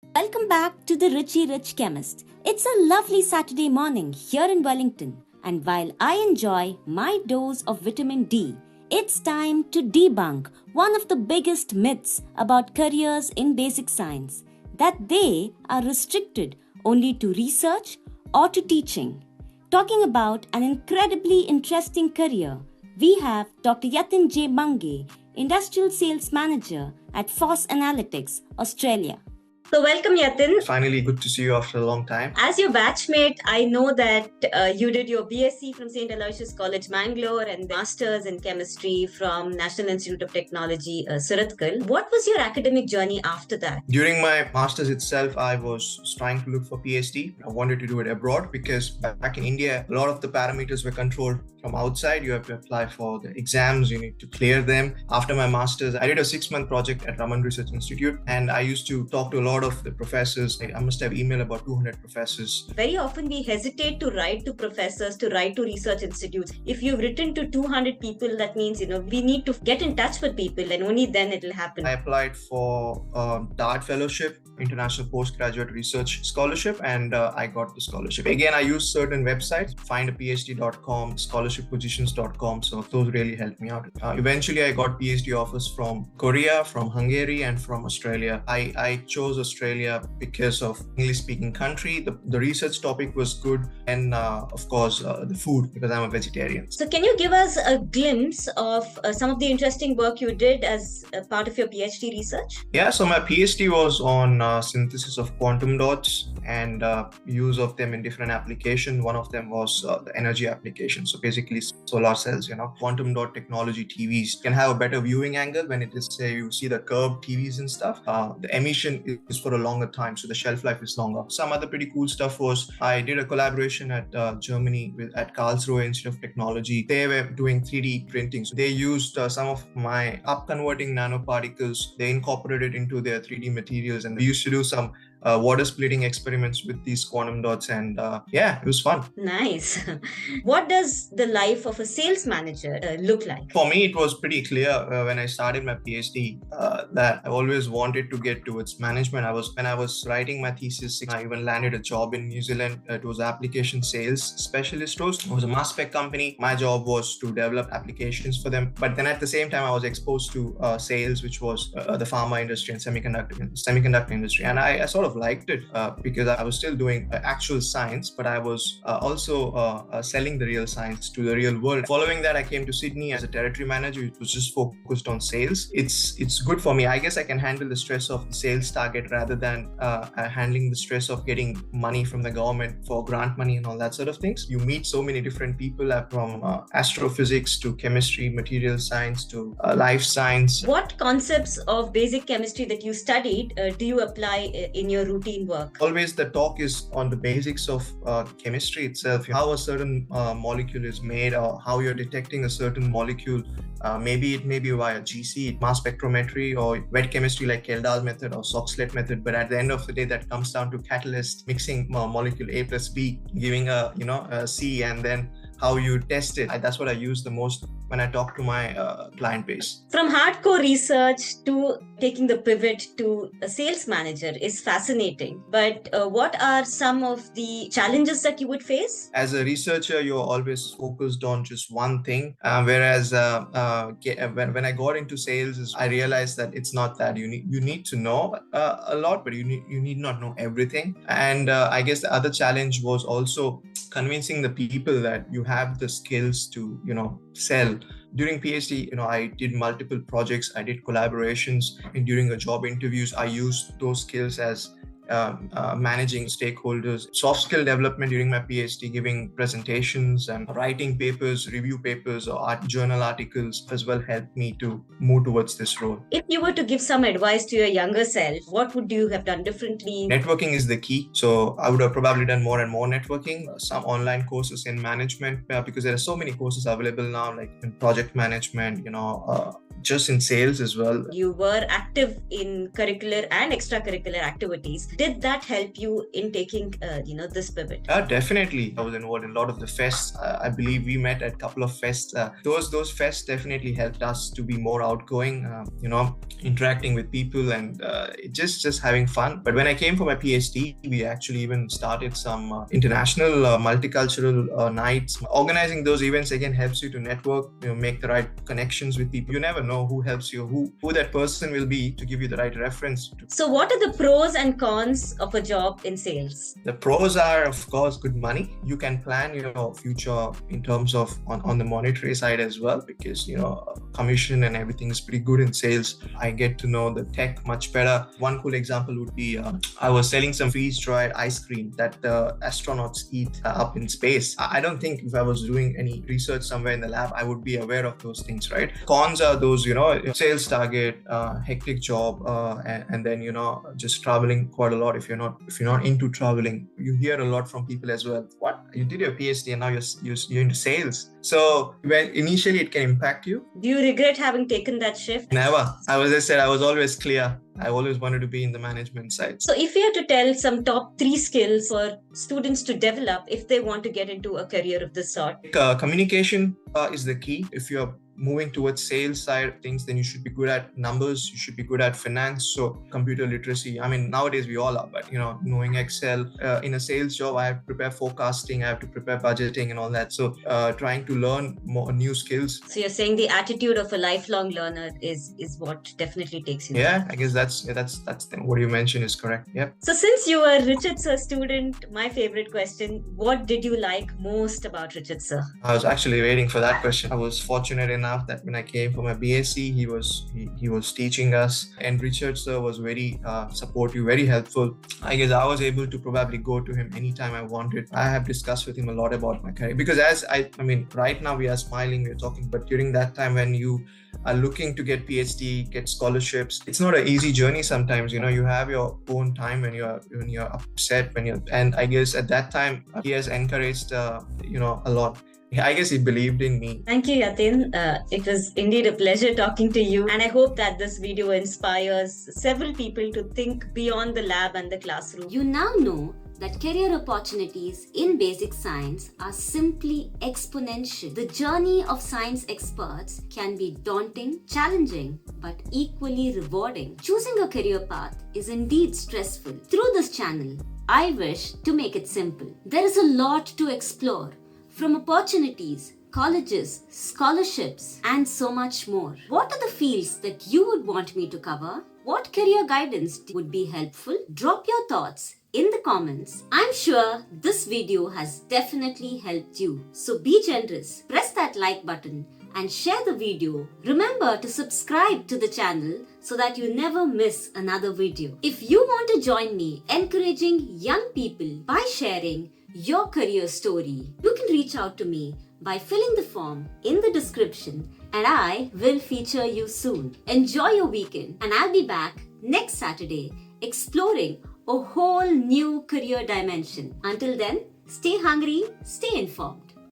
Welcome back to the Richie Rich Chemist. It's a lovely Saturday morning here in Wellington, and while I enjoy my dose of vitamin D, it's time to debunk one of the biggest myths about careers in basic science, that they are restricted only to research or to teaching. Talking about an incredibly interesting career, we have Dr. Yatin J. Mange, Industrial Sales Manager at Force Analytics, Australia. So welcome, Yatin. Finally, good to see you after a long time. As your batchmate, I know that you did your BSc from St. Aloysius College, Mangalore, and Masters in Chemistry from National Institute of Technology, Surathkal. What was your academic journey after that? During my Masters itself, I was trying to look for PhD. I wanted to do it abroad because back in India, a lot of the parameters were controlled from outside. You have to apply for the exams, you need to clear them. After my Masters, I did a 6-month project at Raman Research Institute, and I used to talk to a lot of the professors. I must have emailed about 200 professors. Very often we hesitate to write to professors, to write to research institutes. If you've written to 200 people, that means, we need to get in touch with people, and only then it'll happen. I applied for DART Fellowship, International Postgraduate Research Scholarship, and I got the scholarship. Again, I used certain websites, findaphd.com, scholarshippositions.com, so those really helped me out. Eventually, I got PhD offers from Korea, from Hungary, and from Australia. I chose Australia because of English-speaking country. The research topic was good, and of course, the food, because I'm a vegetarian. So can you give us a glimpse of some of the interesting work you did as a part of your PhD research? Yeah, so my PhD was on synthesis of quantum dots and use of them in different applications. One of them was the energy application. So basically solar cells, quantum dot technology TVs can have a better viewing angle when it is, say, you see the curved TVs and stuff. The emission is for a longer time, so the shelf life is longer. Some other pretty cool stuff was I did a collaboration at Germany at Karlsruhe Institute of Technology. They were doing 3D printing. So they used some of my up-converting nanoparticles. They incorporated into their 3D materials, and we used to do some water splitting experiments with these quantum dots, and it was fun. Nice. What does the life of a sales manager look like? For me, it was pretty clear when I started my PhD that I always wanted to get towards management. When I was writing my thesis, I even landed a job in New Zealand. It was application sales specialist role. It was a mass spec company. My job was to develop applications for them. But then at the same time, I was exposed to sales, which was the pharma industry and semiconductor industry. And I sort of liked it because I was still doing actual science, but I was also selling the real science to the real world. Following that, I came to Sydney as a territory manager. It was just focused on sales. It's good for me. I guess I can handle the stress of the sales target rather than handling the stress of getting money from the government for grant money and all that sort of things. You meet so many different people from astrophysics to chemistry, material science to life science. What concepts of basic chemistry that you studied do you apply in your routine work? Always the talk is on the basics of chemistry itself, how a certain molecule is made, or how you're detecting a certain molecule. Maybe it may be via GC, mass spectrometry, or wet chemistry like Kjeldahl method or Soxhlet method. But at the end of the day, that comes down to catalyst, mixing molecule A plus B, giving a C, and then how you test it. That's what I use the most when I talk to my client base. From hardcore research to taking the pivot to a sales manager is fascinating. But what are some of the challenges that you would face? As a researcher, you're always focused on just one thing. Whereas when I got into sales, I realized that it's not that. You need to know a lot, but you need not know everything. And I guess the other challenge was also convincing the people that you have the skills to, sell. During PhD, I did multiple projects, I did collaborations, and during the job interviews, I used those skills as managing stakeholders, soft skill development during my PhD, giving presentations and writing papers, review papers, or journal articles as well helped me to move towards this role. If you were to give some advice to your younger self, what would you have done differently? Networking is the key. So I would have probably done more and more networking, some online courses in management, because there are so many courses available now, like in project management, just in sales as well. You were active in curricular and extracurricular activities. Did that help you in taking, this pivot? Definitely. I was involved in a lot of the fests. I believe we met at a couple of fests. Those fests definitely helped us to be more outgoing, interacting with people and just having fun. But when I came for my PhD, we actually even started some international multicultural nights. Organizing those events again helps you to network, make the right connections with people. You never know who helps you, who that person will be to give you the right reference to. So what are the pros and cons of a job in sales? The pros are, of course, good money. You can plan your future in terms of on the monetary side as well, because commission and everything is pretty good in sales. I get to know the tech much better. One cool example would be I was selling some freeze-dried ice cream that the astronauts eat up in space. I don't think if I was doing any research somewhere in the lab, I would be aware of those things, right? Cons are those, sales target, hectic job, and then just traveling quite a lot. If you're not into traveling, you hear a lot from people as well. What, you did your PhD and now you're into sales? So when initially it can impact you. Do you regret having taken that shift? Never. I was always clear. I always wanted to be in the management side. So if you had to tell some top 3 skills for students to develop if they want to get into a career of this sort? Communication is the key. If you're moving towards sales side of things, then you should be good at numbers, you should be good at finance. So computer literacy, I mean, nowadays we all are, but knowing Excel. In a sales job, I have to prepare forecasting, I have to prepare budgeting and all that. So trying to learn more new skills. So you're saying the attitude of a lifelong learner is what definitely takes you. Yeah, I guess that's what you mentioned is correct. Yep. So since you were Richard Sir student, my favorite question, what did you like most about Richard Sir? I was actually waiting for that question. I was fortunate enough that when I came for my BSc, he was teaching us, and Richard Sir was very supportive, very helpful. I guess I was able to probably go to him anytime I wanted. I have discussed with him a lot about my career, because right now we are smiling, we're talking, but during that time when you are looking to get PhD, get scholarships, it's not an easy journey sometimes. You have your own time when you're upset, and I guess at that time he has encouraged a lot. I guess he believed in me. Thank you, Yatin. It was indeed a pleasure talking to you. And I hope that this video inspires several people to think beyond the lab and the classroom. You now know that career opportunities in basic science are simply exponential. The journey of science experts can be daunting, challenging, but equally rewarding. Choosing a career path is indeed stressful. Through this channel, I wish to make it simple. There is a lot to explore, from opportunities, colleges, scholarships, and so much more. What are the fields that you would want me to cover? What career guidance would be helpful? Drop your thoughts in the comments. I'm sure this video has definitely helped you. So be generous, press that like button and share the video. Remember to subscribe to the channel so that you never miss another video. If you want to join me encouraging young people by sharing your career story, you can reach out to me by filling the form in the description, and I will feature you soon. Enjoy your weekend, and I'll be back next Saturday exploring a whole new career dimension. Until then, stay hungry, stay informed.